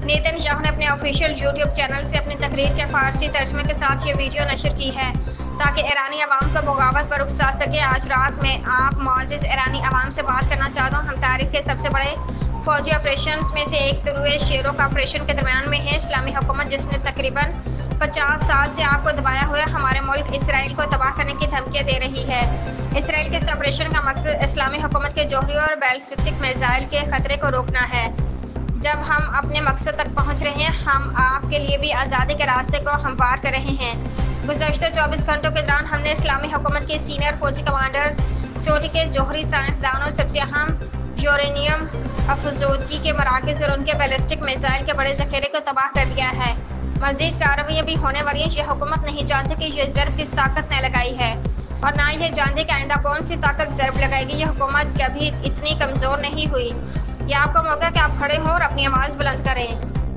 Netanyahu ने अपने official YouTube channel से अपनी तकरीर के फारसी तर्जमे के साथ ये वीडियो नशर की है ताकि ईरानी अवाम को बगावत पर उकसा सके। आज रात में आप मुअज़्ज़िज़ ईरानी अवाम से बात करना चाहता हूँ। हम तारीख के सबसे बड़े फौजी ऑपरेशन में से एक तुरुए शेरों का ऑपरेशन के दरमियान में है। इस्लामी हुकूमत जिसने तकरीबन 50 साल से आपको दबाया हुआ हमारे मुल्क इसराइल को तबाह करने की धमकियाँ दे रही है। इसराइल के इस ऑपरेशन का मकसद इस्लामी हुकूमत के जौहरी और बैलिस्टिक मिसाइल के खतरे को रोकना है। जब हम अपने मकसद तक पहुंच रहे हैं, हम आपके लिए भी आज़ादी के रास्ते को हमवार कर रहे हैं। गुज़श्ता 24 घंटों के दौरान हमने इस्लामी हुकूमत के सीनियर फौजी कमांडर्स, चोटी के जौहरी साइंसदानों, सबसे अहम यूरेनियम अफज़ोदगी के मराकज़ और उनके बैलिस्टिक मिसाइल के बड़े ज़ख़ीरे को तबाह कर दिया है। मज़ीद कार्रवाइयाँ भी होने वाली हैं। ये हुकूमत नहीं जानती कि ये ज़र्ब किस ताकत ने लगाई है और ना ये जानती कि आइंदा कौन सी ताकत ज़र्ब लगाएगी। ये हुकूमत कभी इतनी कमज़ोर नहीं हुई। यह आपका मौका कि आप खड़े हों और अपनी आवाज़ बुलंद करें।